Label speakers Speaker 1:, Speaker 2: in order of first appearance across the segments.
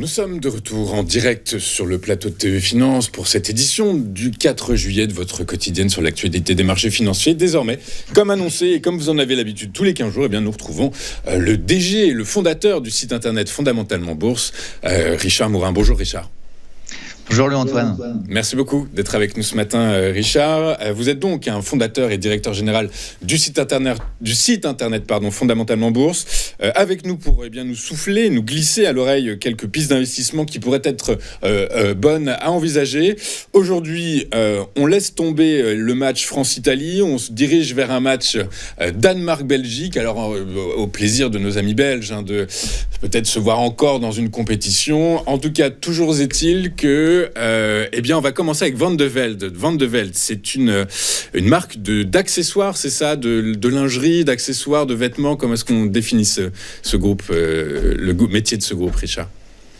Speaker 1: sommes de retour en direct sur le plateau de TV Finance pour cette édition du 4 juillet de votre quotidienne sur l'actualité des marchés financiers. Désormais, comme annoncé et comme vous en avez l'habitude tous les 15 jours, nous retrouvons le DG, le fondateur du site internet Fondamentalement Bourse, Richard Mourin. Bonjour Richard.
Speaker 2: Bonjour Louis-Antoine.
Speaker 1: Merci beaucoup d'être avec nous ce matin, Richard. Vous êtes donc un fondateur et directeur général du site internet Fondamentalement Bourse. Avec nous pour nous souffler, nous glisser à l'oreille quelques pistes d'investissement qui pourraient être bonnes à envisager. Aujourd'hui, on laisse tomber le match France-Italie. On se dirige vers un match Danemark-Belgique. Alors, au plaisir de nos amis belges, de peut-être se voir encore dans une compétition. En tout cas, toujours est-il que on va commencer avec Van de Velde. Van de Velde, c'est une marque d'accessoires, c'est ça, de lingerie, d'accessoires, de vêtements. Comment est-ce qu'on définit ce groupe, le métier de ce groupe, Richard ?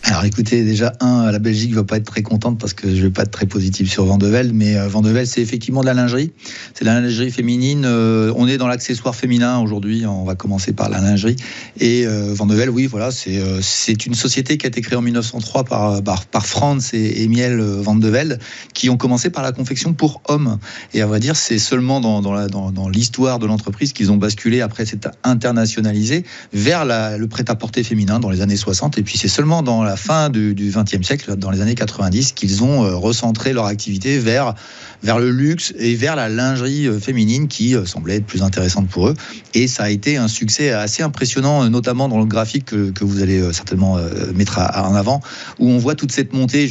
Speaker 2: Alors écoutez, déjà, la Belgique ne va pas être très contente parce que je ne vais pas être très positif sur Van de Velde, mais Van de Velde, c'est effectivement de la lingerie. C'est de la lingerie féminine. On est dans l'accessoire féminin aujourd'hui, on va commencer par la lingerie. Et Van de Velde, oui, voilà, c'est une société qui a été créée en 1903 par Franz et Miel Van de Velde, qui ont commencé par la confection pour hommes. Et à vrai dire, c'est seulement dans l'histoire de l'entreprise qu'ils ont basculé, après s'être internationalisé, vers le prêt-à-porter féminin dans les années 60. Et puis c'est seulement dans la fin du XXe siècle, dans les années 90, qu'ils ont recentré leur activité vers le luxe et vers la lingerie féminine qui semblait être plus intéressante pour eux. Et ça a été un succès assez impressionnant, notamment dans le graphique que vous allez certainement mettre en avant, où on voit toute cette montée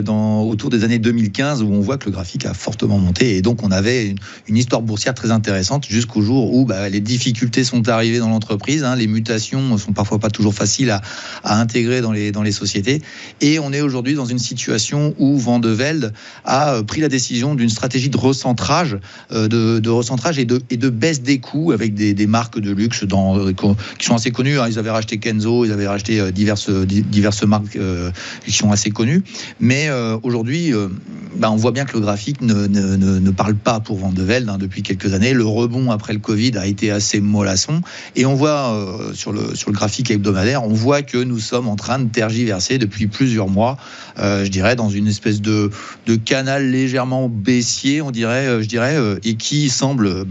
Speaker 2: autour des années 2015, où on voit que le graphique a fortement monté. Et donc on avait une histoire boursière très intéressante jusqu'au jour où les difficultés sont arrivées dans l'entreprise. Les mutations sont parfois pas toujours faciles à intégrer dans les sociétés. Et on est aujourd'hui dans une situation où Van de Velde a pris la décision d'une stratégie de recentrage, et de baisse des coûts avec des marques de luxe qui sont assez connues. Ils avaient racheté Kenzo, ils avaient racheté diverses marques qui sont assez connues. Mais aujourd'hui, on voit bien que le graphique ne parle pas pour Van de Velde depuis quelques années. Le rebond après le Covid a été assez mollasson. Et on voit sur le graphique hebdomadaire, on voit que nous sommes en train de tergiverser depuis plusieurs mois, je dirais, dans une espèce de canal légèrement baissier, et qui semble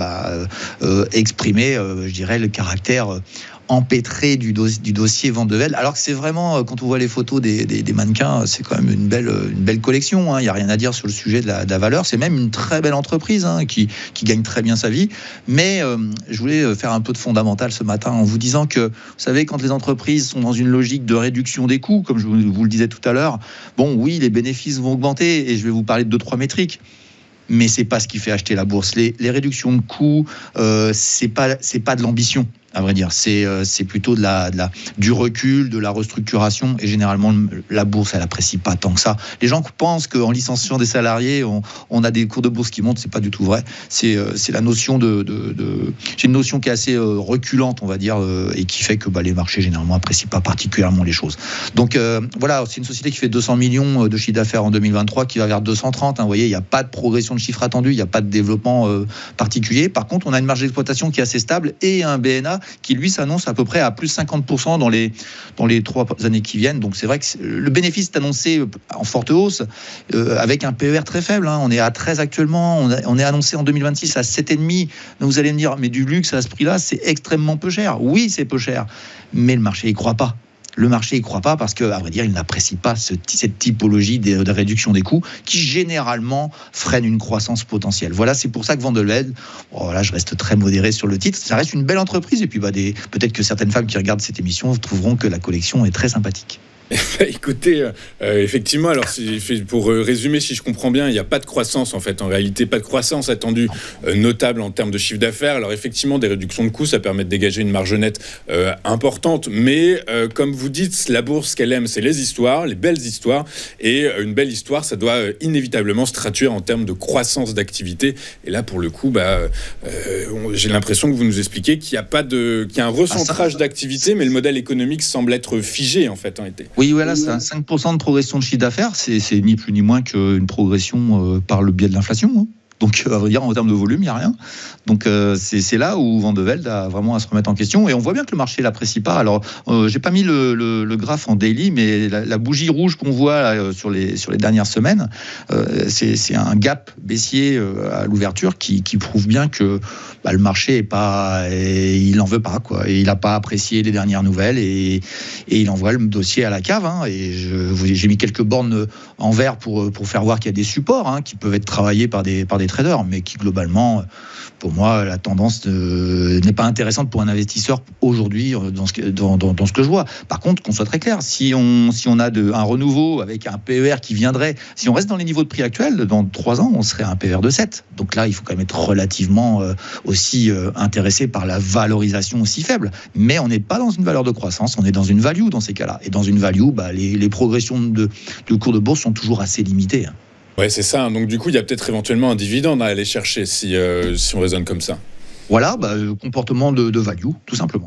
Speaker 2: exprimer, je dirais, le caractère empêtré du dossier Van de Velde. Alors que c'est vraiment, quand on voit les photos des mannequins, c'est quand même une belle collection. Il n'y a rien à dire sur le sujet de la valeur. C'est même une très belle entreprise qui gagne très bien sa vie. Mais je voulais faire un peu de fondamental ce matin en vous disant que, vous savez, quand les entreprises sont dans une logique de réduction des coûts, comme je vous le disais tout à l'heure, oui, les bénéfices vont augmenter et je vais vous parler de 2-3 métriques. Mais c'est pas ce qui fait acheter la bourse. Les réductions de coûts, c'est pas de l'ambition. À vrai dire, c'est plutôt du recul, de la restructuration, et généralement la bourse, elle apprécie pas tant que ça. Les gens pensent qu'en licenciant des salariés, on a des cours de bourse qui montent. C'est pas du tout vrai. C'est la notion c'est une notion qui est assez reculante, on va dire, et qui fait que les marchés généralement apprécient pas particulièrement les choses. Donc voilà, c'est une société qui fait 200 millions de chiffre d'affaires en 2023, qui va vers 230. Vous voyez, il n'y a pas de progression de chiffre attendu, il n'y a pas de développement particulier. Par contre, on a une marge d'exploitation qui est assez stable et un BNA qui lui s'annonce à peu près à plus 50% dans les 3 années qui viennent. Donc c'est vrai que le bénéfice est annoncé en forte hausse, avec un PER très faible. On est à 13 actuellement, on est annoncé en 2026 à 7,5. Donc vous allez me dire, mais du luxe à ce prix-là, c'est extrêmement peu cher. Oui, c'est peu cher, mais le marché y croit pas. Le marché n'y croit pas parce qu'à vrai dire, il n'apprécie pas cette typologie de réduction des coûts qui généralement freine une croissance potentielle. Voilà, c'est pour ça que Van de Velde, je reste très modéré sur le titre. Ça reste une belle entreprise et puis peut-être que certaines femmes qui regardent cette émission trouveront que la collection est très sympathique.
Speaker 1: Écoutez, effectivement, alors pour résumer, si je comprends bien, il n'y a pas de croissance en fait. En réalité, pas de croissance attendue notable en termes de chiffre d'affaires. Alors effectivement, des réductions de coûts, ça permet de dégager une marge nette importante. Mais comme vous dites, la bourse, ce qu'elle aime, c'est les histoires, les belles histoires. Et une belle histoire, ça doit inévitablement se traduire en termes de croissance d'activité. Et là, pour le coup, j'ai l'impression que vous nous expliquez qu'il y a un recentrage d'activité, mais le modèle économique semble être figé en fait en été.
Speaker 2: Oui, voilà, c'est un 5% de progression de chiffre d'affaires. C'est ni plus ni moins qu'une progression par le biais de l'inflation. Donc, à vrai dire, en termes de volume, il n'y a rien. Donc, c'est là où Van de Velde a vraiment à se remettre en question. Et on voit bien que le marché l'apprécie pas. Alors, j'ai pas mis le graphe en daily, mais la bougie rouge qu'on voit là, sur les dernières semaines, c'est un gap baissier à l'ouverture qui prouve bien que le marché est pas, il n'en veut pas, quoi. Et il n'a pas apprécié les dernières nouvelles et il envoie le dossier à la cave. Et j'ai mis quelques bornes en vert pour faire voir qu'il y a des supports qui peuvent être travaillés par des traders, mais qui globalement, pour moi, la tendance n'est pas intéressante pour un investisseur aujourd'hui dans ce que je vois. Par contre, qu'on soit très clair, si on a un renouveau avec un PER qui viendrait, si on reste dans les niveaux de prix actuels, dans 3 ans, on serait à un PER de 7. Donc là, il faut quand même être relativement aussi intéressé par la valorisation aussi faible. Mais on n'est pas dans une valeur de croissance, on est dans une value dans ces cas-là. Et dans une value, les progressions de cours de bourse sont toujours assez limitées.
Speaker 1: Ouais, c'est ça. Donc du coup, il y a peut-être éventuellement un dividende à aller chercher si on raisonne comme ça.
Speaker 2: Voilà, comportement de value, tout simplement.